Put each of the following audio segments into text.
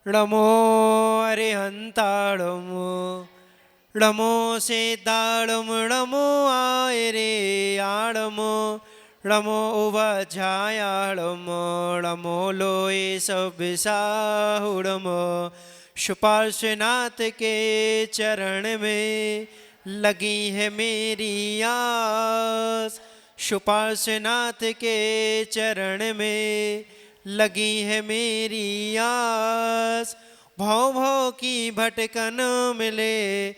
नमो अरिहंताणम नमो सेताणम नमो आयरे आणम नमो उवध्यायाणम नमो लोए सबिसाहुणम शुपार्श्वनाथ के चरण में लगी है मेरी आस। शुपार्श्वनाथ के चरण में लगी है मेरी आस। भौ भौ की भटकन मिले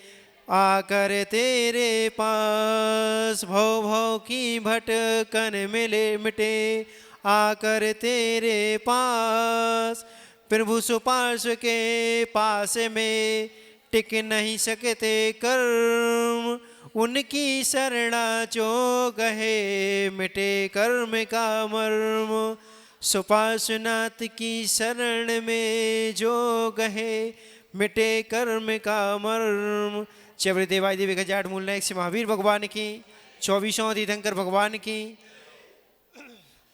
आकर तेरे पास। भौ भौ की भटकन मिले मिटे आकर तेरे पास। प्रभु सुपार्श्व के पास में टिक नहीं सकते कर्म, उनकी शरणा जो गहे मिटे कर्म का मर्म। सुपार्श्वनाथ की शरण में जो गहे मिटे कर्म का मर्म। चैवरे देवाय देवी गजाट मूल नायक श्री महावीर भगवान की, 24 तीर्थंकर भगवान की,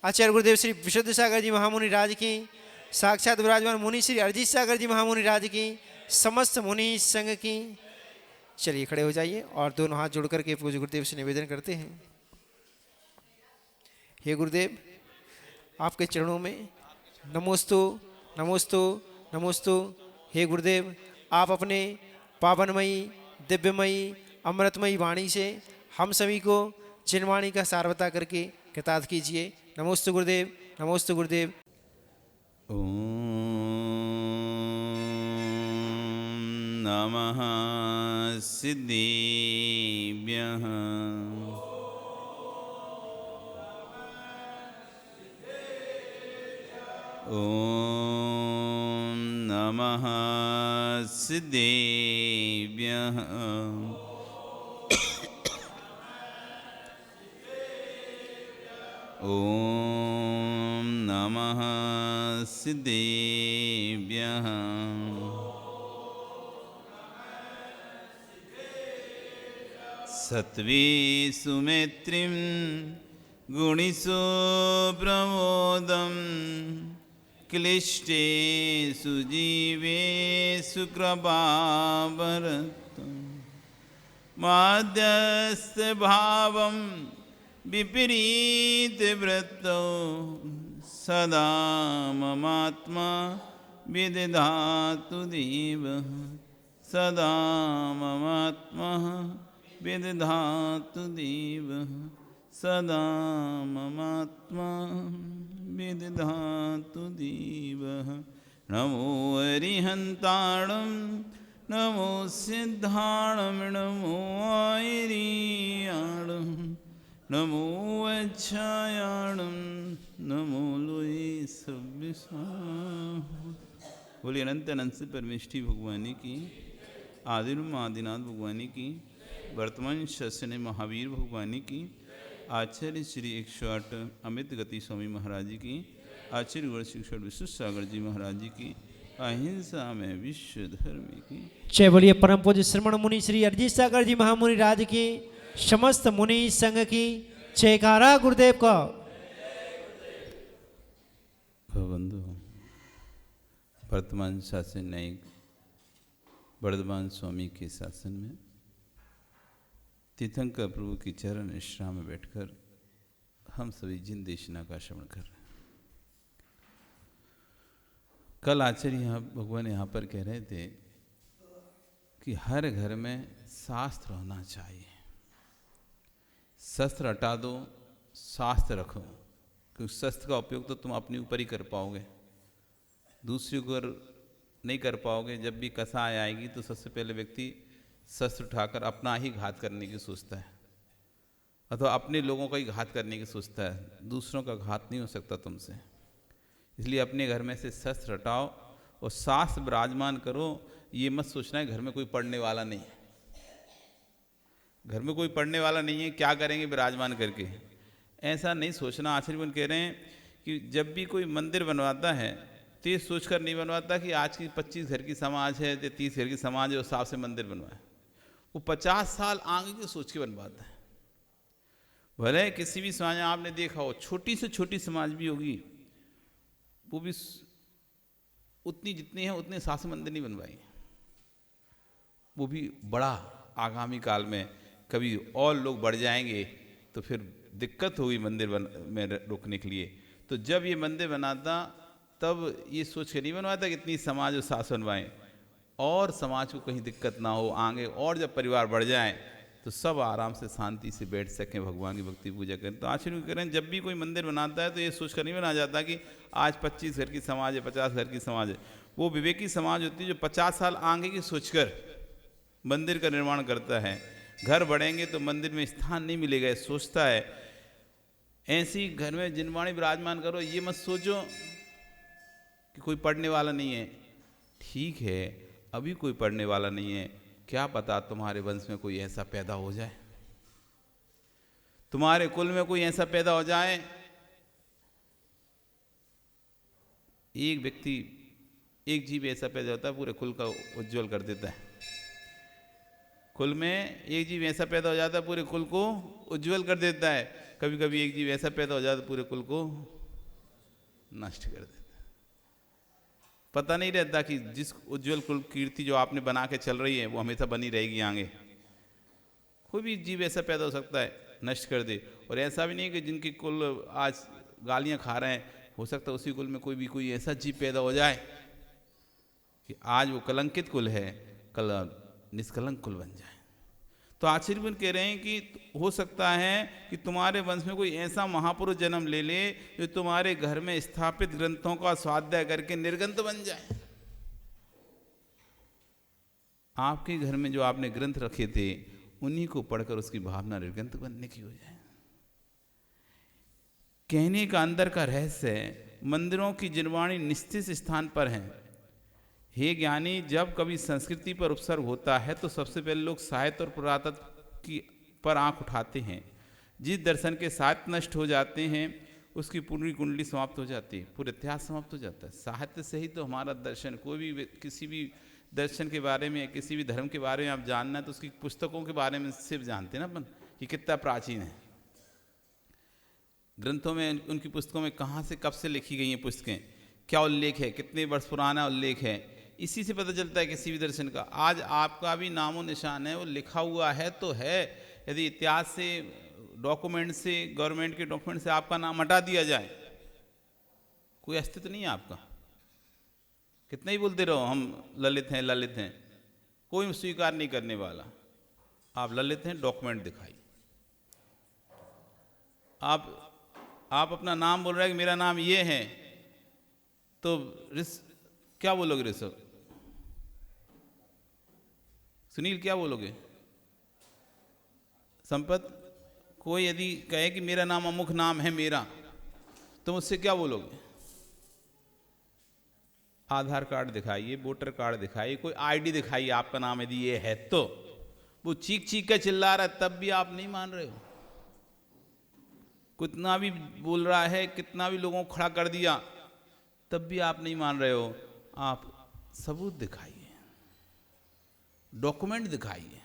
आचार्य गुरुदेव श्री विशुद्ध सागर जी महामुनि राज की, साक्षात विराजमान मुनि श्री अरजीत सागर जी महामुनि राज की, समस्त मुनि संघ की। चलिए खड़े हो जाइए और दोनों हाथ जोड़ करके पूज्य गुरुदेव से निवेदन करते हैं। हे गुरुदेव, आपके चरणों में नमोस्तु नमोस्तु नमोस्तु। हे गुरुदेव, आप अपने पावनमयी दिव्यमयी अमृतमयी वाणी से हम सभी को जिनवाणी का सार बता करके कृतार्थ कीजिए। नमोस्तु गुरुदेव, नमोस्तु गुरुदेव। नमः सिद्धिभ्यः। ॐ नमः सिद्धिभ्यः। ॐ नमः सिद्धिभ्यः। सत्वे सुमित्रिं गुणिसु प्रमोदं क्लिष्टे सुजीवे सुकृपावरतं माध्यस्थभावं विपरीतवृत्तौ सदा ममात्मा विदधातु देवः। सदा ममात्मा विदधातु देवः। सदा ममात्मा विदधातु देवः। नमो अरिहन्ताणं नमो सिद्धाणं नमो आयर्याणं नमो वज्रायाणं नमो लोये सव्यसाहुणम्। बोलिए अनंत अनंत से परमेष्ठी भगवानी की, आदिर्म आदिनाथ भगवानी की, वर्तमान शस्त्र महावीर भगवानी की, आचार्य श्री 108 अमित गति स्वामी महाराज जी की, आचार्य गुरु शिक्षक विशुद्ध सागर जी महाराज जी की, अहिंसा में विश्व धर्म की। जय बोलिए परम पूज्य श्रमण मुनि श्री अरजीत सागर जी महामुनि राज की, समस्त मुनि संघ की। जयकारा गुरुदेव का। बंधु, वर्तमान शासन न्यायिक वर्धमान स्वामी के शासन में तीर्थंकर प्रभु की चरण विश्राम में बैठकर हम सभी जिन देशना का श्रवण कर रहे हैं। कल आचार्य भगवान यहाँ पर कह रहे थे कि हर घर में शास्त्र होना चाहिए। शस्त्र हटा दो, शास्त्र रखो, क्योंकि शस्त्र का उपयोग तो तुम अपने ऊपर ही कर पाओगे, दूसरे को नहीं कर पाओगे। जब भी कसाय आएगी तो सबसे पहले व्यक्ति शस्त्र उठाकर अपना ही घात करने की सोचता है, अथवा अपने लोगों का ही घात करने की सोचता है। दूसरों का घात नहीं हो सकता तुमसे। इसलिए अपने घर में से शस्त्र हटाओ और शास्त्र विराजमान करो। ये मत सोचना है घर में कोई पढ़ने वाला नहीं है, घर में कोई पढ़ने वाला नहीं है, क्या करेंगे विराजमान करके, ऐसा नहीं सोचना। आचार्य कह रहे हैं कि जब भी कोई मंदिर बनवाता है तो ये सोचकर नहीं बनवाता कि आज की 25 घर की समाज है या 30 घर की समाज है उस हिसाब से मंदिर बनवाए। वो 50 साल आगे की सोच के बनवाता है। भले किसी भी समाज में आपने देखा हो, छोटी से छोटी समाज भी होगी, वो भी उतनी जितनी है उतने शासन मंदिर नहीं बनवाई, वो भी बड़ा आगामी काल में कभी और लोग बढ़ जाएंगे तो फिर दिक्कत होगी मंदिर में रोकने के लिए। तो जब ये मंदिर बनाता तब ये सोच के नहीं बनवाता कि इतनी समाज और शासन बनवाएं और समाज को कहीं दिक्कत ना हो आगे, और जब परिवार बढ़ जाए तो सब आराम से शांति से बैठ सकें, भगवान की भक्ति पूजा करें। तो आश्चर्य करें, जब भी कोई मंदिर बनाता है तो ये सोच कर नहीं बना जाता कि आज 25 घर की समाज है, 50 घर की समाज है। वो विवेकी समाज होती है जो 50 साल आगे की सोचकर मंदिर का निर्माण करता है। घर बढ़ेंगे तो मंदिर में स्थान नहीं मिलेगा, सोचता है। ऐसी घर में जिनवाणी विराजमान करो, ये मत सोचो कि कोई पढ़ने वाला नहीं है। ठीक है, अभी कोई पढ़ने वाला नहीं है, क्या पता तुम्हारे वंश में कोई ऐसा पैदा हो जाए, तुम्हारे कुल में कोई ऐसा पैदा हो जाए। एक व्यक्ति, एक जीव ऐसा पैदा होता है पूरे कुल का उज्जवल कर देता है। कुल में एक जीव ऐसा पैदा हो जाता है पूरे कुल को उज्जवल कर देता है। कभी कभी एक जीव ऐसा पैदा हो जाता है पूरे कुल को नष्ट कर देता है। पता नहीं रहता कि जिस उज्जवल कुल कीर्ति जो आपने बना के चल रही है वो हमेशा बनी रहेगी आगे। कोई भी जीव ऐसा पैदा हो सकता है नष्ट कर दे। और ऐसा भी नहीं कि जिनकी कुल आज गालियां खा रहे हैं, हो सकता है उसी कुल में कोई ऐसा जीव पैदा हो जाए कि आज वो कलंकित कुल है, कल निष्कलंक कुल बन जाए। तो आचार्य कह रहे हैं कि हो सकता है कि तुम्हारे वंश में कोई ऐसा महापुरुष जन्म ले ले जो तुम्हारे घर में स्थापित ग्रंथों का स्वाध्याय करके निर्ग्रंथ बन जाए। आपके घर में जो आपने ग्रंथ रखे थे उन्हीं को पढ़कर उसकी भावना निर्ग्रंथ बनने की हो जाए। कहने का अंदर का रहस्य है, मंदिरों की जिनवाणी निश्चित स्थान पर है। हे ज्ञानी, जब कभी संस्कृति पर उपसर्ग होता है तो सबसे पहले लोग साहित्य और पुरातत्व की पर आंख उठाते हैं। जिस दर्शन के साहित्य नष्ट हो जाते हैं उसकी पूरी कुंडली समाप्त हो जाती है, पूरा इतिहास समाप्त हो जाता है। साहित्य से ही तो हमारा दर्शन, कोई भी किसी भी दर्शन के बारे में, किसी भी धर्म के बारे में आप जानना है तो उसकी पुस्तकों के बारे में सिर्फ जानते हैं ना अपन कि कितना प्राचीन है। ग्रंथों में, उनकी पुस्तकों में कहाँ से कब से लिखी गई हैं पुस्तकें, क्या उल्लेख है, कितने वर्ष पुराना उल्लेख है, इसी से पता चलता है किसी भी दर्शन का। आज आपका भी नामो निशान है, वो लिखा हुआ है तो है। यदि इतिहास से, डॉक्यूमेंट से, गवर्नमेंट के डॉक्यूमेंट से आपका नाम हटा दिया जाए, कोई अस्तित्व नहीं है आपका। कितना ही बोलते रहो हम ललित हैं, ललित हैं, कोई स्वीकार नहीं करने वाला। आप ललित हैं, डॉक्यूमेंट दिखाइए। आप अपना नाम बोल रहे हैं कि मेरा नाम ये है, तो क्या बोलोगे ऋषभ? सुनील क्या बोलोगे? संपत, कोई यदि कहे कि मेरा नाम अमुक नाम है मेरा, तो मुझसे क्या बोलोगे? आधार कार्ड दिखाइए, वोटर कार्ड दिखाइए, कोई आईडी दिखाइए, आपका नाम यदि ये है तो। वो चीख चीख कर चिल्ला रहा है तब भी आप नहीं मान रहे हो। कितना भी बोल रहा है, कितना भी लोगों को खड़ा कर दिया, तब भी आप नहीं मान रहे हो। आप सबूत दिखाइए, डॉक्यूमेंट दिखाइए।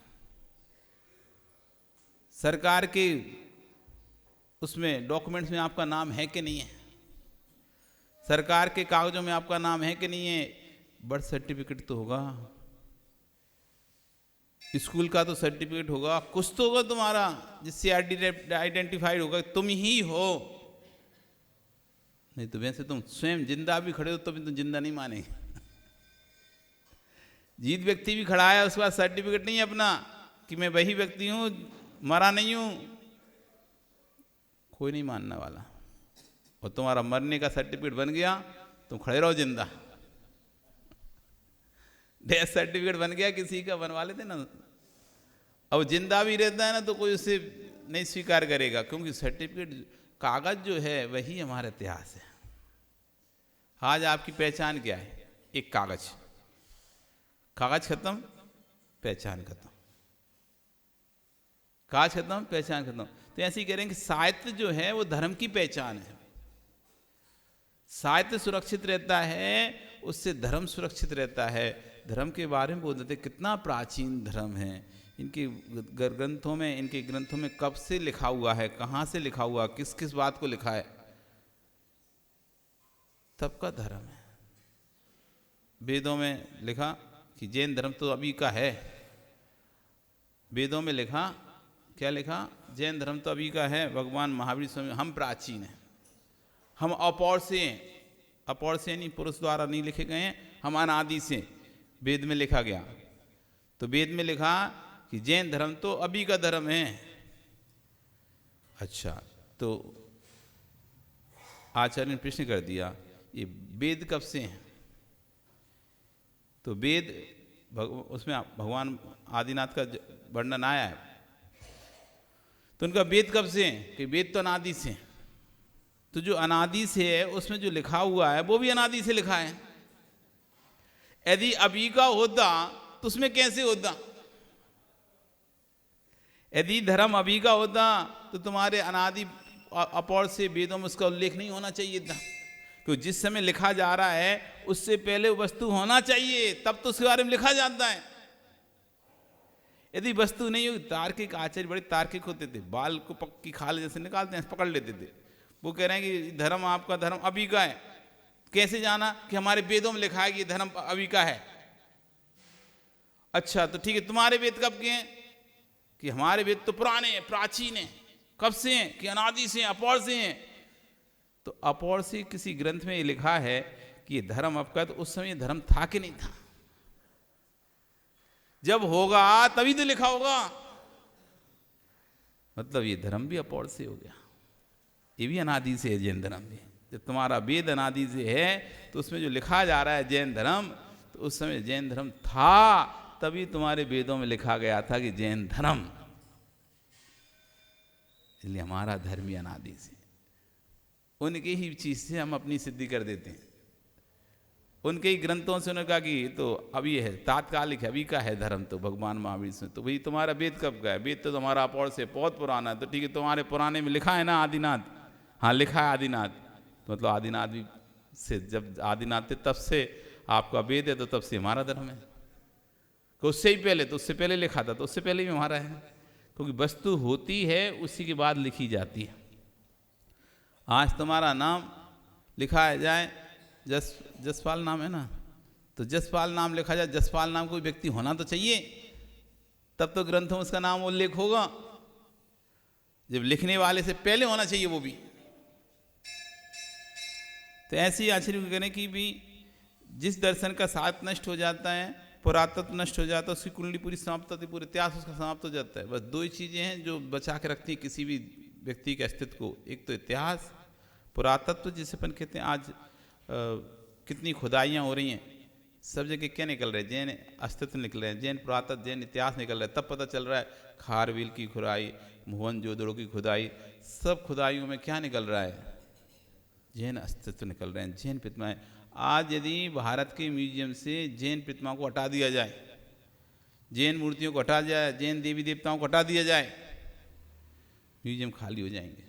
सरकार के उसमें डॉक्यूमेंट्स में आपका नाम है कि नहीं है? सरकार के कागजों में आपका नाम है कि नहीं है? बर्थ सर्टिफिकेट तो होगा, स्कूल का तो सर्टिफिकेट होगा, कुछ तो होगा तुम्हारा जिससे आइडेंटिफाइड होगा तुम ही हो। नहीं तो वैसे तुम स्वयं जिंदा भी खड़े हो तो भी तुम जिंदा नहीं मानेंगे। जीवित व्यक्ति भी खड़ा है, उसके बाद सर्टिफिकेट नहीं है अपना कि मैं वही व्यक्ति हूं, मरा नहीं हूं, कोई नहीं मानने वाला। और तुम्हारा मरने का सर्टिफिकेट बन गया, तुम खड़े रहो जिंदा। डेथ सर्टिफिकेट बन गया किसी का, बनवा लेते ना। अब जिंदा भी रहता है ना तो कोई उसे नहीं स्वीकार करेगा, क्योंकि सर्टिफिकेट, कागज जो है वही हमारा इतिहास है। आज आपकी पहचान क्या है? एक कागज, कागज खत्म, पहचान खत्म, कागज खत्म, पहचान खत्म। तो ऐसे ही कह रहे हैं कि साहित्य जो है वो धर्म की पहचान है। साहित्य सुरक्षित रहता है, उससे धर्म सुरक्षित रहता है। धर्म के बारे में बोल देते कितना प्राचीन धर्म है। इनके ग्रंथों में, इनके ग्रंथों में कब से लिखा हुआ है, कहाँ से लिखा हुआ, किस किस बात को लिखा है, तब का धर्म है। वेदों में लिखा कि जैन धर्म तो अभी का है। वेदों में लिखा, क्या लिखा? जैन धर्म तो अभी का है। भगवान महावीर स्वामी, हम प्राचीन हैं, हम अपौर से हैं। अपौर से नहीं, पुरुष द्वारा नहीं लिखे गए हैं, हम अनादि से, वेद में लिखा गया। तो वेद में लिखा कि जैन धर्म तो अभी का धर्म है। अच्छा, तो आचार्य ने प्रश्न कर दिया, ये वेद कब से हैं? तो वेद उसमें भगवान आदिनाथ का वर्णन आया है। तो उनका वेद कब से हैं? कि वेद तो अनादि से हैं। तो जो अनादि से है उसमें जो लिखा हुआ है वो भी अनादि से लिखा है। यदि अभी का होता तो उसमें कैसे होता? यदि धर्म अभी का होता तो तुम्हारे अनादि अपौर से वेदों में उसका उल्लेख नहीं होना चाहिए था। क्योंकि जिस समय लिखा जा रहा है उससे पहले वस्तु होना चाहिए, तब तो उसके बारे में लिखा जाता है। यदि वस्तु नहीं हो, तार्किक आचार्य बड़े तार्किक होते थे, बाल को पक्की खाल जैसे निकालते हैं पकड़ लेते थे। वो कह रहे हैं कि धर्म, आपका धर्म अभी का है। कैसे जाना? कि हमारे वेदों में लिखा है कि धर्म अभी का है। अच्छा, तो ठीक है, तुम्हारे वेद कब के हैं? कि हमारे वेद तो पुराने हैं, प्राचीन हैं। कब से हैं? कि अनादि से, अपौर से हैं। तो अपौर से किसी ग्रंथ में ये लिखा है कि ये धर्म अब का, तो उस समय धर्म था कि नहीं था? जब होगा तभी तो लिखा होगा। मतलब ये धर्म भी अपौर से हो गया, ये भी अनादि से है। जैन धर्म भी, जब तुम्हारा वेद अनादि से है तो उसमें जो लिखा जा रहा है जैन धर्म, तो उस समय जैन धर्म था, तभी तुम्हारे वेदों में लिखा गया था कि जैन धर्म। इसलिए हमारा धर्म ही अनादि से, उनके ही चीज से हम अपनी सिद्धि कर देते हैं। उनके ही ग्रंथों से उन्होंने कहा कि तो अभी है, तात्कालिक है, अभी का है धर्म तो भगवान महावीर से। तो भाई तुम्हारा वेद कब का है? वेद तो तुम्हारा अपौर से बहुत पुराना है। तो ठीक है, तुम्हारे पुराने में लिखा है ना आदिनाथ? हाँ, लिखा है आदिनाथ। तो मतलब आदिनाथ भी से, जब आदिनाथ थे तब से आपका वेद है, तो तब से हमारा धर्म है। तो उससे ही पहले, तो उससे पहले लिखा था, तो उससे पहले भी हमारा है। क्योंकि वस्तु होती है उसी के बाद लिखी जाती है। आज तुम्हारा नाम लिखा जाए, जसपाल नाम है ना, तो जसपाल नाम लिखा जाए, जसपाल नाम कोई व्यक्ति होना तो चाहिए, तब तो ग्रंथों में उसका नाम उल्लेख होगा। जब लिखने वाले से पहले होना चाहिए वो भी। तो ऐसे ही आचार्य को कहने की भी, जिस दर्शन का साथ नष्ट हो जाता है, पुरातत्व नष्ट हो जाता है, उसकी कुंडली पूरी समाप्त होती है, पूरे इतिहास उसका समाप्त हो जाता है। बस दो ही चीज़ें हैं जो बचा के रखती हैं किसी भी व्यक्ति के अस्तित्व को, एक तो इतिहास, पुरातत्व जिसे अपन कहते हैं। आज कितनी खुदाइयाँ हो रही हैं, सब जगह क्या निकल रहे हैं? जैन अस्तित्व निकल रहे हैं, जैन पुरातत्व, जैन इतिहास निकल रहा है। तब पता चल रहा है खारवेल की खुदाई, मोहनजोदड़ो की खुदाई, सब खुदाइयों में क्या निकल रहा है? जैन अस्तित्व निकल रहे हैं, जैन प्रतिमाएं। आज यदि भारत के म्यूजियम से जैन प्रतिमाओं को हटा दिया जाए, जैन मूर्तियों को हटा दिया जाए, जैन देवी देवताओं को हटा दिया जाए, म्यूजियम खाली हो जाएंगे।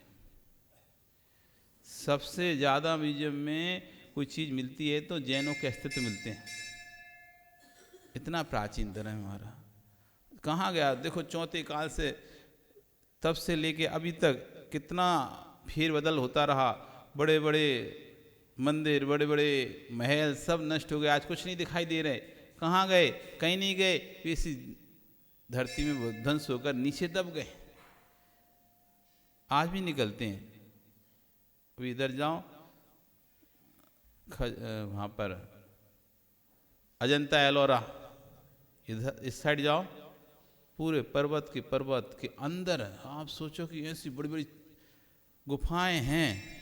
सबसे ज़्यादा म्यूजियम में कोई चीज़ मिलती है तो जैनों के अस्तित्व मिलते हैं। इतना प्राचीन धर्म है हमारा। कहाँ गया? देखो, चौथे काल से तब से लेके अभी तक कितना फेरबदल होता रहा। बड़े बड़े मंदिर, बड़े बड़े महल सब नष्ट हो गए, आज कुछ नहीं दिखाई दे रहे। कहाँ गए? कहीं नहीं गए। इसी धरती में ध्वंस होकर नीचे दब गए। आज भी निकलते हैं। अभी इधर जाओ, वहाँ पर अजंता एलोरा, इधर इस साइड जाओ, पूरे पर्वत के अंदर आप सोचो कि ऐसी बड़ी बड़ी गुफाएं हैं।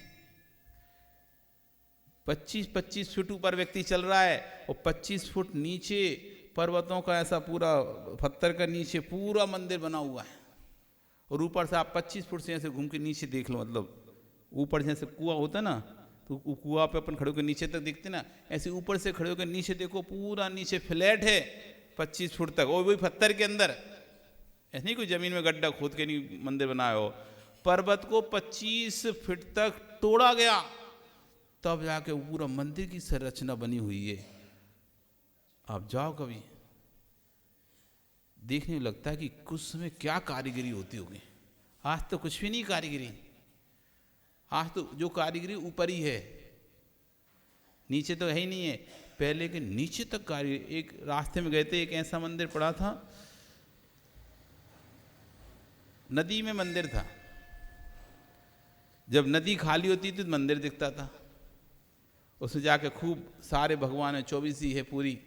25-25 फुट ऊपर व्यक्ति चल रहा है और 25 फुट नीचे पर्वतों का ऐसा पूरा पत्थर का नीचे पूरा मंदिर बना हुआ है। और ऊपर से आप 25 फुट से ऐसे घूम के नीचे देख लो। मतलब ऊपर जैसे कुआं होता है ना, तो कुआं पे अपन खड़े होकर नीचे तक दिखते ना, ऐसे ऊपर से खड़े होकर नीचे देखो, पूरा नीचे फ्लैट है 25 फुट तक, और वही पत्थर के अंदर। ऐसे नहीं कोई जमीन में गड्ढा खोद के नहीं मंदिर बनाया हो। पर्वत को 25 फुट तक तोड़ा गया, तब जाके पूरा मंदिर की संरचना बनी हुई है। आप जाओ कभी, देखने में लगता है कि कुछ समय क्या कारीगरी होती होगी। आज तो कुछ भी नहीं कारीगरी। आज तो जो कारीगरी ऊपर ही है, नीचे तो है ही नहीं है। पहले के नीचे तक कार्य। एक रास्ते में गए थे, एक ऐसा मंदिर पड़ा था, नदी में मंदिर था। जब नदी खाली होती थी तो मंदिर दिखता था। उसमें जाके खूब सारे भगवान है, 24 ही है पूरी,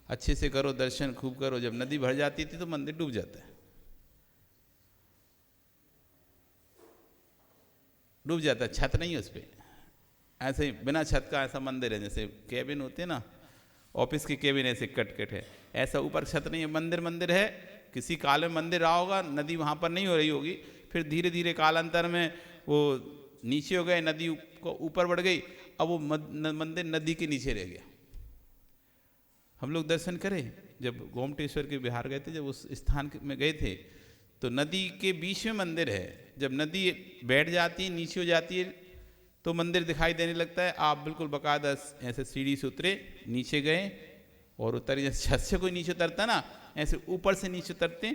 अच्छे से करो दर्शन, खूब करो। जब नदी भर जाती थी तो मंदिर डूब जाता है, डूब जाता है। छत नहीं उस पर, ऐसे ही बिना छत का ऐसा मंदिर है, जैसे केबिन होते हैं ना, ऑफिस की केबिन ऐसे कट कट है, ऐसा ऊपर छत नहीं है, मंदिर मंदिर है। किसी काल में मंदिर रहा होगा, नदी वहाँ पर नहीं हो रही होगी, फिर धीरे धीरे कालांतर में वो नीचे हो गए, नदी को ऊपर बढ़ गई, अब वो मंदिर नदी के नीचे रह गया। हम लोग दर्शन करें, जब गोमटेश्वर के बिहार गए थे, जब उस स्थान में गए थे तो नदी के बीच में मंदिर है। जब नदी बैठ जाती है, नीचे हो जाती है, तो मंदिर दिखाई देने लगता है। आप बिल्कुल बाकायदा ऐसे सीढ़ी से उतरे, नीचे गए और उतरे, जैसे छत से कोई नीचे उतरता ना, ऐसे ऊपर से नीचे उतरते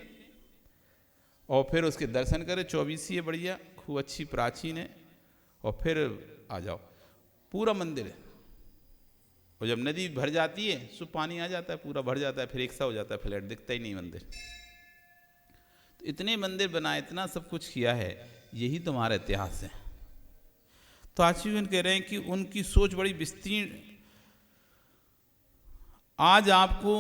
और फिर उसके दर्शन करें। 24 है, बढ़िया, खूब अच्छी प्राचीन है, और फिर आ जाओ, पूरा मंदिर है। और जब नदी भर जाती है सो पानी आ जाता है, पूरा भर जाता है, फिर एक सा हो जाता है, फ्लैट दिखता ही नहीं मंदिर। तो इतने मंदिर बनाए, इतना सब कुछ किया है, यही तुम्हारा इतिहास है। तो आजीवन कह रहे हैं कि उनकी सोच बड़ी विस्तीर्ण। आज आपको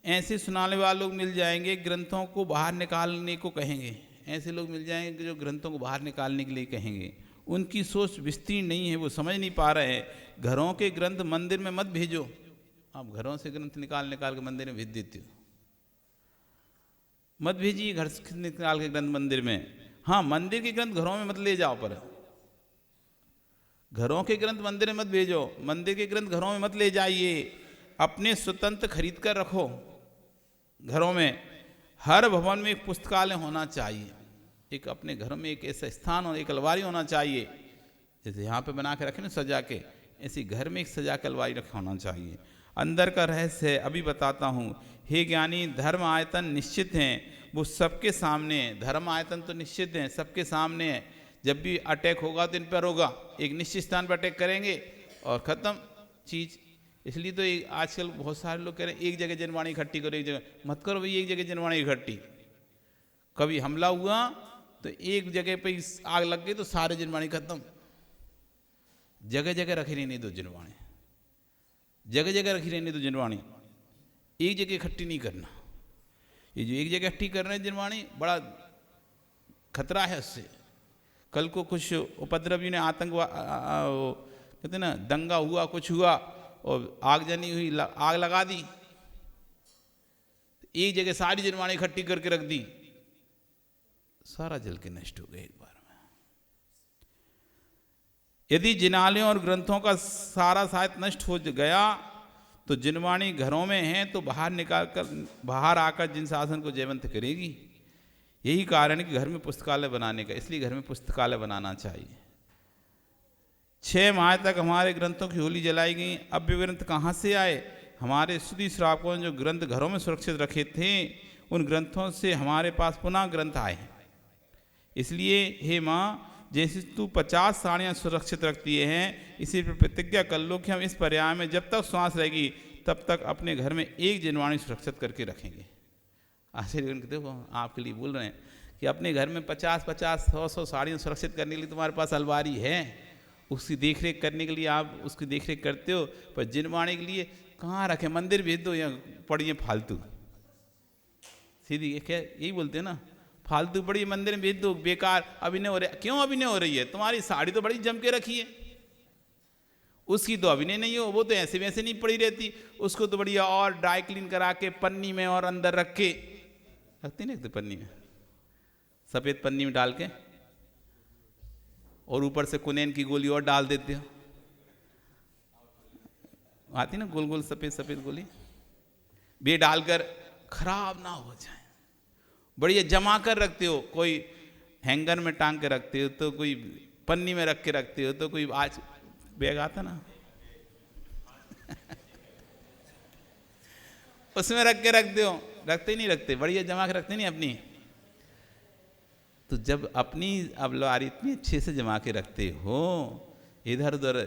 ऐसे सुनाने वाले लोग मिल जाएंगे, ग्रंथों को बाहर निकालने को कहेंगे। ऐसे लोग मिल जाएंगे जो ग्रंथों को बाहर निकालने के लिए कहेंगे। उनकी सोच विस्तीर्ण नहीं है, वो समझ नहीं पा रहे हैं। घरों के ग्रंथ मंदिर में मत भेजो। आप घरों से ग्रंथ निकाल के मंदिर में भेज देते हो, मत भेजिए घर से निकाल के ग्रंथ मंदिर में। हाँ, मंदिर के ग्रंथ घरों में मत ले जाओ, पर घरों के ग्रंथ मंदिर में मत भेजो, मंदिर के ग्रंथ घरों में मत ले जाइए। अपने स्वतंत्र खरीद कर रखो घरों में। हर भवन में एक पुस्तकालय होना चाहिए, एक अपने घर में एक ऐसा स्थान और एक अलमारी होना चाहिए। जैसे यहाँ पे बना के रखे ना सजा के, ऐसे घर में एक सजा के अलमारी रखा होना चाहिए। अंदर का रहस्य है, अभी बताता हूँ। हे ज्ञानी, धर्म आयतन निश्चित हैं, वो सबके सामने है। धर्म आयतन तो निश्चित हैं, सबके सामने है। जब भी अटैक होगा तो इन पर होगा, एक निश्चित स्थान पर अटैक करेंगे और ख़त्म चीज़। इसलिए तो आजकल बहुत सारे लोग कह रहे हैं एक जगह जनवाणी इकट्ठी करो, एक जगह मत करो भाई, एक जगह जनवाणी इकट्ठी। कभी हमला हुआ तो एक जगह पे आग लग गई तो सारे जनवाणी खत्म। जगह जगह रखी रहने दो जनवाणी, जगह जगह रखी रहने दो जनवाणी, एक जगह इकट्ठी नहीं करना। ये जो एक जगह इकट्ठी कर रहे हैं जनवाणी, बड़ा खतरा है उससे। कल को कुछ उपद्रवी ने आतंकवाद कहते ना, दंगा हुआ, कुछ हुआ और आगजनी हुई, आग लगा दी, एक जगह सारी जनवाणी इकट्ठी करके रख दी, सारा जल के नष्ट हो गए एक बार में। यदि जिनालयों और ग्रंथों का सारा साहित्य नष्ट हो गया तो जिनवाणी घरों में है तो बाहर निकाल कर, बाहर आकर जिन शासन को जयवंत करेगी। यही कारण है कि घर में पुस्तकालय बनाने का, इसलिए घर में पुस्तकालय बनाना चाहिए। 6 माह तक हमारे ग्रंथों की होली जलाई गई। अब वे ग्रंथ कहाँ से आए? हमारे स्तुति श्रावकों ने जो ग्रंथ घरों में सुरक्षित रखे थे, उन ग्रंथों से हमारे पास पुनः ग्रंथ आए हैं। इसलिए हे माँ, जैसे तू 50 साड़ियाँ सुरक्षित रखती हैं, इसी पर प्रतिज्ञा कर लो कि हम इस पर्याय में जब तक श्वास रहेगी तब तक अपने घर में एक जिनवाणी सुरक्षित करके रखेंगे। आश्चर्य, देखो आपके लिए बोल रहे हैं कि अपने घर में 50-50, 100-100 साड़ियाँ सुरक्षित करने के लिए तुम्हारे पास अलमारी है, उसकी देखरेख करने के लिए आप उसकी देखरेख करते हो, पर जिनवाणी के लिए कहाँ रखें? मंदिर भेज दो या पढ़िए फालतू। सीधी क्या यही बोलते हैं ना, फालतू पड़ी मंदिर में भेज दो, बेकार। अभिनय हो रहा, क्यों अभिनय हो रही है? तुम्हारी साड़ी तो बड़ी जम के रखी है, उसकी तो अभिनय नहीं हो, वो तो ऐसे वैसे नहीं पड़ी रहती, उसको तो बढ़िया और ड्राई क्लीन करा के पन्नी में और अंदर रख के रखते नहीं, पन्नी में, सफ़ेद पन्नी में डाल के, और ऊपर से कुनैन की गोली और डाल देते हो, आती ना गोल गोल सफ़ेद सफ़ेद गोली, बे डालकर खराब ना हो जाए, बढ़िया जमा कर रखते हो। कोई हैंगर में टांग के रखते हो, तो कोई पन्नी में रख के रखते हो, तो कोई आज बैग आता ना उसमें रख के रखते हो, रखते ही नहीं रखते, बढ़िया जमा के रखते नहीं अपनी। तो जब अपनी अलमारी इतनी अच्छे से जमा के रखते हो, इधर उधर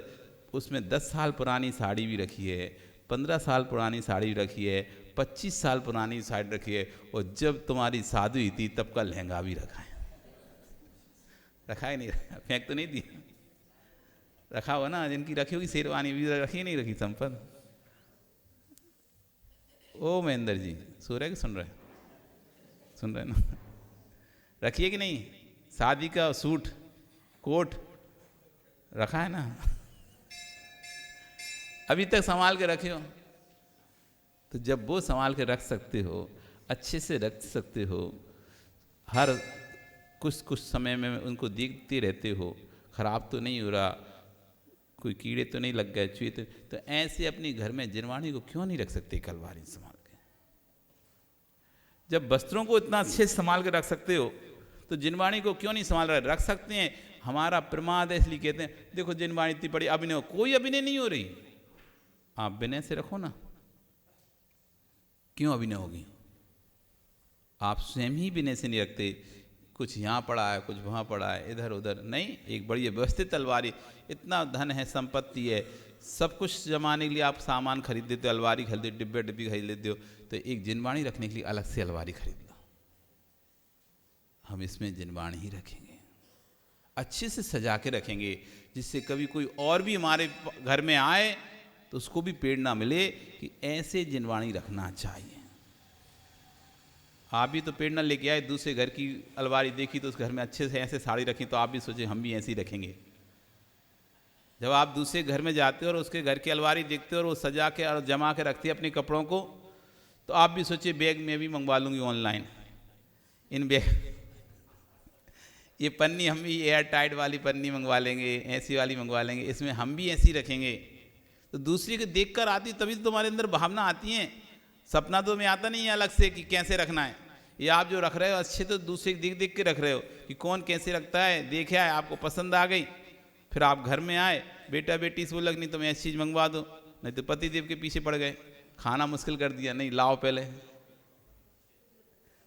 उसमें 10 साल पुरानी साड़ी भी रखी है, 15 साल पुरानी साड़ी रखी है, 25 साल पुरानी साड़ी रखी है, और जब तुम्हारी शादी हुई थी तब का लहंगा भी रखा है। रखा ही नहीं रखा, फेंक तो नहीं दिया, रखा हुआ ना। जिनकी रखी होगी शेरवानी भी रखी नहीं रखी संपन्न। ओ महेंद्र जी सो रहे कि सुन रहे? सुन रहे ना? रखिए कि नहीं? शादी का सूट कोट रखा है ना? अभी तक संभाल के रखे हो। तो जब वो संभाल के रख सकते हो, अच्छे से रख सकते हो, हर कुछ समय में उनको देखते रहते हो, खराब तो नहीं हो रहा, कोई कीड़े तो नहीं लग गए, चूहे तो ऐसे अपने घर में जिनवाणी को क्यों नहीं रख सकते कलवारी संभाल के? जब वस्त्रों को इतना अच्छे से संभाल के रख सकते हो तो जिनवाणी को क्यों नहीं संभाल रहे? रख सकते हैं। हमारा प्रमाद है, इसलिए कहते हैं देखो जिनवाणी इतनी बड़ी अभिनय हो, कोई अभिनय नहीं हो रही। आप विनय से रखो ना, क्यों अभिनय होगी? आप स्वयं ही विनय से नहीं रखते। कुछ यहाँ पड़ा है, कुछ वहाँ पड़ा है, इधर उधर नहीं। एक बड़ी व्यवस्थित अलमारी, इतना धन है, संपत्ति है, सब कुछ जमाने के लिए आप सामान खरीद देते हो, अलमारी खरीदते हो, डिब्बे डिब्बी खरीद लेते हो, तो एक जिनवाणी रखने के लिए अलग से अलमारी खरीद लो। हम इसमें जिनवाणी ही रखेंगे, अच्छे से सजा के रखेंगे, जिससे कभी कोई और भी हमारे घर में आए तो उसको भी प्रेरणा मिले कि ऐसे जिनवाणी रखना चाहिए। आप भी तो प्रेरणा लेके आए, दूसरे घर की अलमारी देखी तो उस घर में अच्छे से ऐसे साड़ी रखी, तो आप भी सोचे हम भी ऐसी रखेंगे। जब आप दूसरे घर में जाते हो और उसके घर की अलमारी देखते हो और वो सजा के और जमा के रखती है अपने कपड़ों को, तो आप भी सोचिए बैग में भी मंगवा लूँगी ऑनलाइन इन बैग, ये पन्नी हम भी एयर टाइट वाली पन्नी मंगवा लेंगे, ऐसी वाली मंगवा लेंगे, इसमें हम भी ऐसी रखेंगे। तो दूसरी को देख कर आती, तभी तो तुम्हारे अंदर भावना आती है। सपना तो में आता नहीं है अलग से कि कैसे रखना है। ये आप जो रख रहे हो अच्छे, तो दूसरे देख देख के रख रहे हो कि कौन कैसे रखता है, देखा है, आपको पसंद आ गई, फिर आप घर में आए, बेटा बेटी से बोला नहीं तो मैं ऐसी चीज़ मंगवा दो, नहीं तो पति देव के पीछे पड़ गए, खाना मुश्किल कर दिया, नहीं लाओ पहले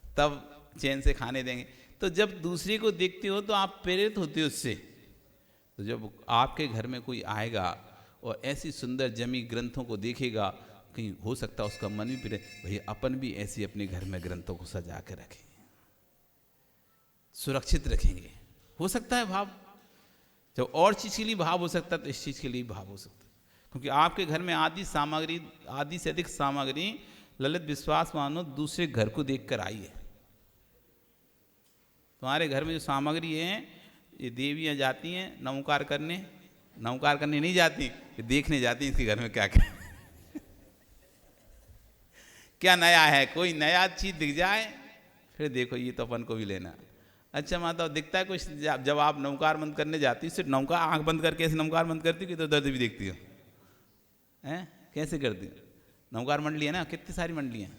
तब चैन से खाने देंगे। तो जब दूसरे को देखते हो तो आप प्रेरित होते हो उससे। तो जब आपके घर में कोई आएगा और ऐसी सुंदर जमी ग्रंथों को देखेगा, कहीं हो सकता है उसका मन भी प्रेरित, भैया अपन भी ऐसी अपने घर में ग्रंथों को सजा कर रखेंगे, सुरक्षित रखेंगे। हो सकता है भाव, जब और चीज़ के लिए भाव हो सकता है तो इस चीज़ के लिए भाव हो सकता है, क्योंकि आपके घर में आदि सामग्री, आदि से अधिक सामग्री ललित विश्वास मानो दूसरे घर को देख कर आई है। तुम्हारे घर में जो सामग्री है, ये देवियाँ जाती हैं नमस्कार करने, नमस्कार करने नहीं जाती, ये देखने जाती हैं इसके घर में क्या क्या क्या नया है। कोई नया चीज़ दिख जाए फिर देखो ये तो अपन को भी लेना। अच्छा माता दिखता है कुछ, जब आप नमस्कार बंद करने जाती हो, सिर्फ नमस्कार आंख बंद करके ऐसे नमस्कार बंद करती हो कि तो दर्द भी देखती हो हैं, कैसे करती हो? नमस्कार मंडली है ना, कितनी सारी मंडलियाँ,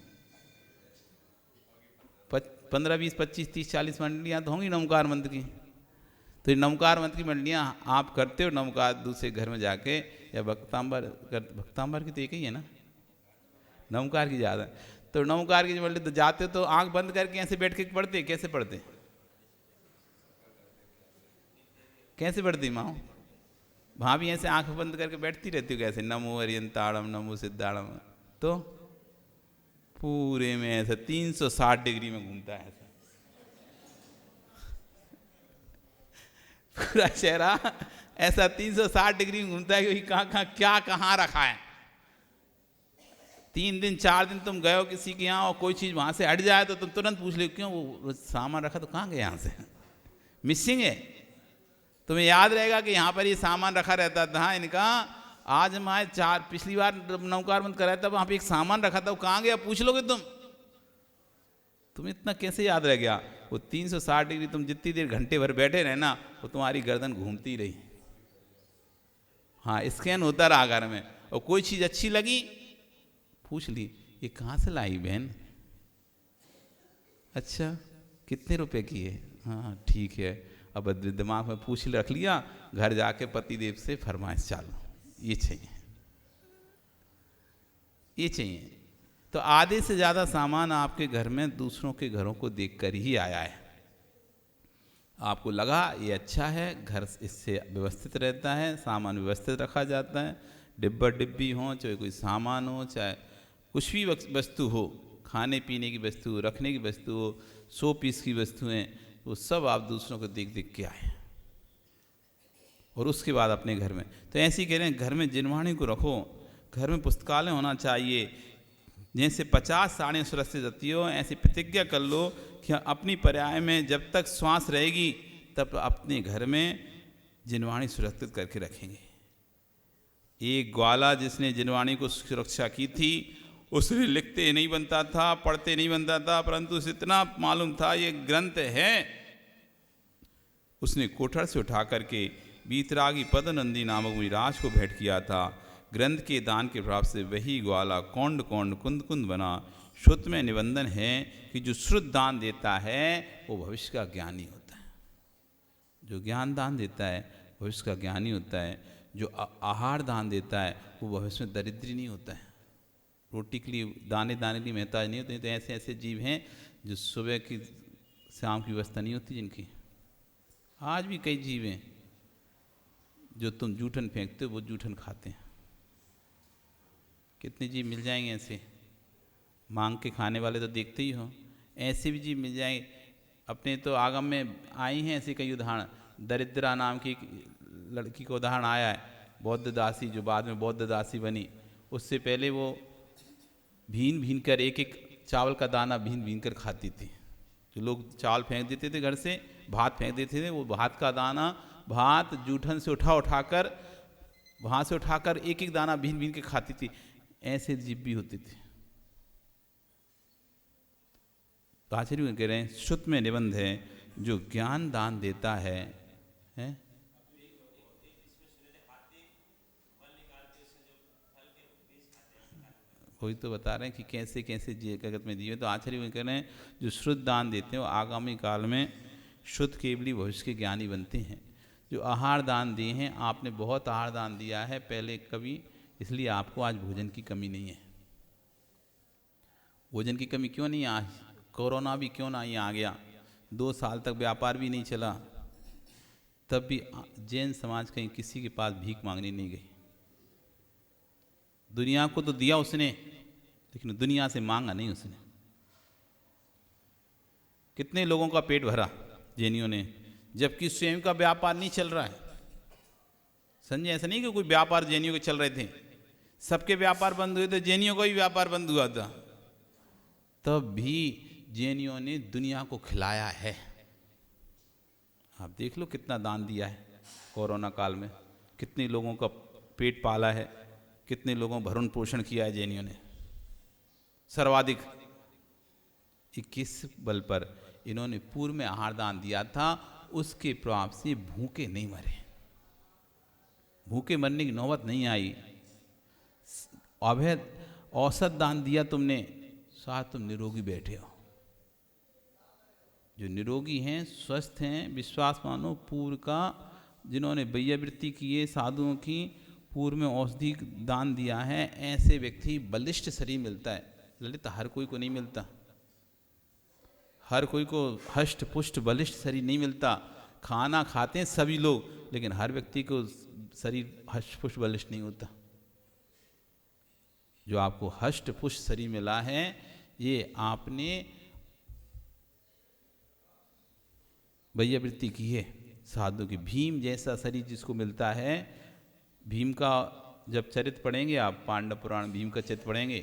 15, 20, 25, 30, 40 मंडलियाँ तो होंगी नमस्कार मंत्र की। तो ये नमस्कार मंत्र की मंडलियाँ आप करते हो नमस्कार दूसरे घर में जाके, या भक्तांबर की तो एक ही है ना, नमस्कार की ज़्यादा। तो नमस्कार की मंडली तो जाते हो तो आंख बंद करके ऐसे बैठ के पढ़ते, कैसे पढ़ते, कैसे पढ़ती माँ? वहाँ भी ऐसे आंख बंद करके बैठती रहती हो कैसे, नमो अरियंताड़म नमो सिद्धाड़म, तो पूरे में ऐसा 360 डिग्री में घूमता है ऐसा पूरा चेहरा ऐसा 360 डिग्री में घूमता है कि कहाँ क्या कहाँ रखा है। 3 दिन 4 दिन तुम गए हो किसी के यहाँ और कोई चीज़ वहाँ से हट जाए तो तुम तुरंत पूछ लो क्यों वो सामान रखा, तो कहाँ गया यहाँ से, मिसिंग है। तुम्हें याद रहेगा कि यहाँ पर ये सामान रखा रहता था इनका, आज मैं पिछली बार नमस्कार बंद कराया था वहाँ पे एक सामान रखा था, वो कहाँ गया पूछ लोगे तुम्हें इतना कैसे याद रह गया? वो 360 डिग्री तुम जितनी देर घंटे भर बैठे रहे ना, वो तुम्हारी गर्दन घूमती रही, हाँ स्कैन होता रहा घर में। और कोई चीज़ अच्छी लगी पूछ ली ये कहाँ से लाई बहन, अच्छा कितने रुपए की है, हाँ ठीक है। अब दिमाग में पूछ रख लिया, घर जाके पति देव से फरमाइश चालू, ये चाहिए ये चाहिए। तो आधे से ज़्यादा सामान आपके घर में दूसरों के घरों को देखकर ही आया है। आपको लगा ये अच्छा है, घर इससे व्यवस्थित रहता है, सामान व्यवस्थित रखा जाता है, डिब्बा डिब्बी हो, चाहे कोई सामान हो, चाहे कुछ भी वस्तु हो, खाने पीने की वस्तु हो, रखने की वस्तु हो, 100 पीस की वस्तुएं, वो सब आप दूसरों को देख देख के आए और उसके बाद अपने घर में। तो ऐसे ही कह रहे हैं, घर में जिनवाणी को रखो, घर में पुस्तकालय होना चाहिए। जैसे 50 साड़ियाँ सुरक्षित रहती हो, ऐसी प्रतिज्ञा कर लो कि अपनी पर्याय में जब तक श्वास रहेगी तब अपने घर में जिनवाणी सुरक्षित करके रखेंगे। एक ग्वाला जिसने जिनवाणी को सुरक्षा की थी, उसने लिखते नहीं बनता था, पढ़ते नहीं बनता था, परंतु उसे इतना मालूम था ये ग्रंथ है। उसने कोठर से उठा करके बीतरागी पदनंदी नामक मुनिराज को भेंट किया था। ग्रंथ के दान के प्रभाव से वही ग्वाला कौंड कौंड कुंद कुंद बना। श्रुत में निबंधन है कि जो श्रुत दान देता है वो भविष्य का ज्ञानी होता है। जो ज्ञान दान देता है भविष्य का ज्ञानी होता है। जो आहार दान देता है वो भविष्य में दरिद्री नहीं होता है। रोटी के लिए दाने दाने की महताज नहीं होते। तो ऐसे ऐसे जीव हैं जो सुबह की शाम की व्यवस्था नहीं होती जिनकी। आज भी कई जीव हैं जो तुम जूठन फेंकते हो वो जूठन खाते हैं। कितने जीव मिल जाएंगे ऐसे, मांग के खाने वाले तो देखते ही हो। ऐसे भी जीव मिल जाएंगे। अपने तो आगम में आई हैं ऐसे कई उदाहरण। दरिद्रा नाम की लड़की का उदाहरण आया है, बौद्ध दासी जो बाद में बौद्ध दासी बनी। उससे पहले वो भीन भीन कर एक एक चावल का दाना भीन भीन कर खाती थी। जो लोग चावल फेंक देते थे घर से, भात फेंक देते थे, वो भात का दाना, भात जूठन से उठाकर वहाँ से उठाकर एक एक दाना भीन भीन के खाती थी। ऐसे जीव भी होते थे। तो आचार्य कह रहे हैं श्रुत में निबंध है जो ज्ञान दान देता है, वही तो बता रहे हैं कि कैसे कैसे जगत में दिए। तो आचार्य कह रहे हैं जो श्रुत दान देते हैं वो आगामी काल में शुद्ध केवली भविष्य के ज्ञानी बनते हैं। जो आहार दान दिए हैं, आपने बहुत आहार दान दिया है पहले कभी, इसलिए आपको आज भोजन की कमी नहीं है। भोजन की कमी क्यों नहीं? आज कोरोना भी क्यों नहीं आ गया, 2 साल तक व्यापार भी नहीं चला, तब भी जैन समाज कहीं किसी के पास भीख मांगने नहीं गई। दुनिया को तो दिया उसने, लेकिन दुनिया से मांगा नहीं उसने। कितने लोगों का पेट भरा जैनियों ने, जबकि स्वयं का व्यापार नहीं चल रहा है। संजय, ऐसा नहीं कि कोई व्यापार जैनियों के चल रहे थे, सबके व्यापार बंद हुए थे, जैनियों का भी व्यापार बंद हुआ था, तब भी जैनियों ने दुनिया को खिलाया है। आप देख लो कितना दान दिया है कोरोना काल में, कितने लोगों का पेट पाला है, कितने लोगों भरण पोषण किया है जैनियों ने, सर्वाधिक। 21 बल पर इन्होंने पूर्व में आहार दान दिया था, उसके प्रभाव से भूखे नहीं मरे, भूखे मरने की नौबत नहीं आई। अभय औसत दान दिया तुमने, साथ तुम निरोगी बैठे हो। जो निरोगी हैं, स्वस्थ हैं, विश्वास मानो पूर्व का, जिन्होंने वैयावृत्ति किए साधुओं की, पूर्व में औषधि दान दिया है, ऐसे व्यक्ति बलिष्ठ शरीर मिलता है। ललित, हर कोई को नहीं मिलता, हर कोई को हष्ट पुष्ट बलिष्ठ शरीर नहीं मिलता। खाना खाते हैं सभी लोग, लेकिन हर व्यक्ति को शरीर हष्ट पुष्ट बलिष्ठ नहीं होता। जो आपको हष्ट पुष्ट शरीर मिला है, ये आपने वैयावृत्ति की है साधु की। भीम जैसा शरीर जिसको मिलता है, भीम का जब चरित्र पढ़ेंगे आप, पांडव पुराण भीम का चरित्र पढ़ेंगे,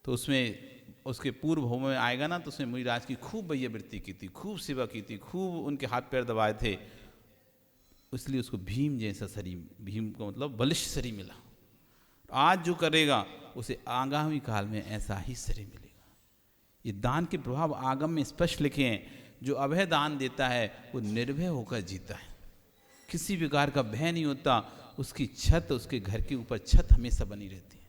तो उसमें उसके पूर्व भव में आएगा ना, तो उसने मुनिराज की खूब वैयावृत्ति की थी, खूब सेवा की थी, खूब उनके हाथ पैर दबाए थे, इसलिए उसको भीम जैसा शरीर, भीम का मतलब बलिष्ठ शरीर मिला। आज जो करेगा उसे आगामी काल में ऐसा ही शरीर मिलेगा। ये दान के प्रभाव आगम में स्पष्ट लिखे हैं। जो अभय दान देता है वो निर्भय होकर जीता है, किसी प्रकार का भय नहीं होता। उसकी छत, उसके घर के ऊपर छत हमेशा बनी रहती है।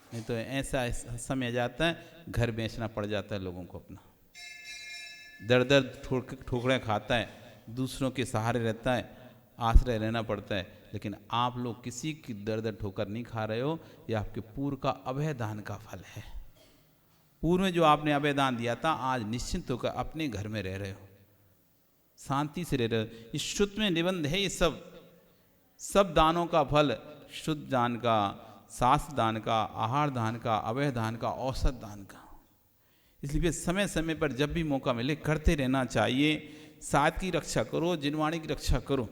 नहीं तो ऐसा समय जाता है घर बेचना पड़ जाता है लोगों को, अपना दर दर ठोकरें खाता है, दूसरों के सहारे रहता है, आश्रय रहना पड़ता है। लेकिन आप लोग किसी की दर दर ठोकर नहीं खा रहे हो, यह आपके पूर्व का अभय दान का फल है। पूर्व में जो आपने अभय दान दिया था, आज निश्चिंत होकर अपने घर में रह रहे हो, शांति से रह रहे हो। इस श्रुत में निबंध है, ये सब दानों का फल शुद्ध दान का, शास्त्र दान का, आहार दान का, अवय दान का, औसत दान का। इसलिए समय समय पर जब भी मौका मिले करते रहना चाहिए। साथ की रक्षा करो, जिनवाणी की रक्षा करो।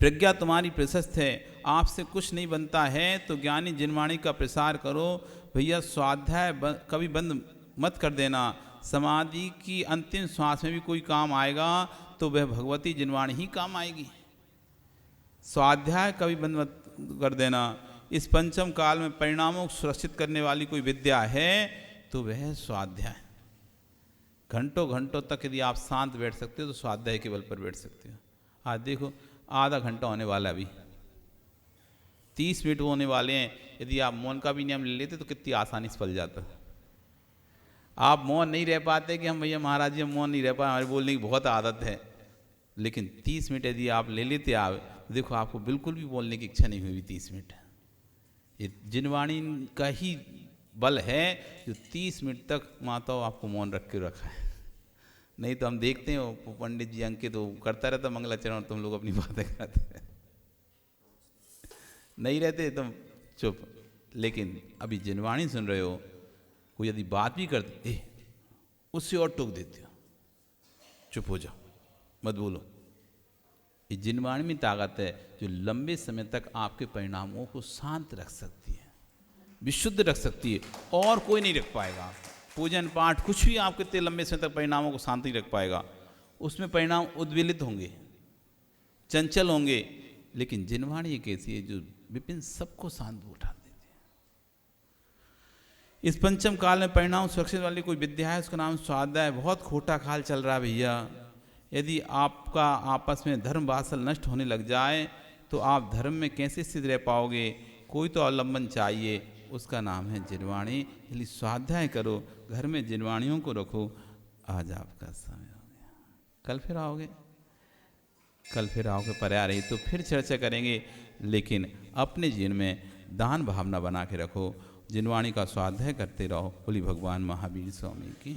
प्रज्ञा तुम्हारी प्रशस्त है, आपसे कुछ नहीं बनता है तो ज्ञानी जिनवाणी का प्रसार करो। भैया स्वाध्याय कभी बंद मत कर देना। समाधि की अंतिम श्वास में भी कोई काम आएगा तो वह भगवती जिनवाणी ही काम आएगी। स्वाध्याय कभी बंद मत कर देना। इस पंचम काल में परिणामों को सुरक्षित करने वाली कोई विद्या है तो वह स्वाध्याय। घंटों घंटों तक यदि आप शांत बैठ सकते हो तो स्वाध्याय के बल पर बैठ सकते हो। आज देखो आधा घंटा होने वाला, अभी 30 मिनट होने वाले हैं। यदि आप मौन का भी नियम ले लेते तो कितनी आसानी से फल जाता। आप मौन नहीं रह पाते कि हम भैया महाराज जी हम मौन नहीं रह पाए, हमारे बोलने की बहुत आदत है। लेकिन 30 मिनट यदि आप ले लेते आप, देखो आपको बिल्कुल भी बोलने की इच्छा नहीं हुई 30 मिनट। ये जिनवाणी का ही बल है जो 30 मिनट तक माताओं आपको मौन रख के रखा है। नहीं तो हम देखते हैं पंडित जी अंकित तो करता रहता मंगलाचरण और तुम लोग अपनी बातें करते नहीं रहते तुम चुप। लेकिन अभी जिनवाणी सुन रहे हो, कोई यदि बात भी करते उससे और टोक देते हो, चुप हो जाओ मत बोलो। ये जिनवाणी में ताकत है जो लंबे समय तक आपके परिणामों को शांत रख सकती है, विशुद्ध रख सकती है, और कोई नहीं रख पाएगा। पूजन पाठ कुछ भी आपके इतने लंबे समय तक परिणामों को शांति रख पाएगा। उसमें परिणाम उद्वेलित होंगे, चंचल होंगे, लेकिन जिनवाणी एक ऐसी है जो विपिन सबको शांत उठा देती है। इस पंचम काल में परिणाम सुरक्षित वाली कोई विद्या है, उसका नाम स्वाध्याय। बहुत खोटा काल चल रहा है भैया। यदि आपका आपस में धर्म वासल नष्ट होने लग जाए तो आप धर्म में कैसे स्थित रह पाओगे? कोई तो अवलंबन चाहिए, उसका नाम है जिनवाणी। इसलिए स्वाध्याय करो, घर में जिनवाणियों को रखो। आज आपका समय हो गया, कल फिर आओगे, कल फिर आओगे पर्याय रही तो फिर चर्चा करेंगे। लेकिन अपने जीवन में दान भावना बना के रखो, जिनवाणी का स्वाध्याय करते रहो। बोली भगवान महावीर स्वामी की।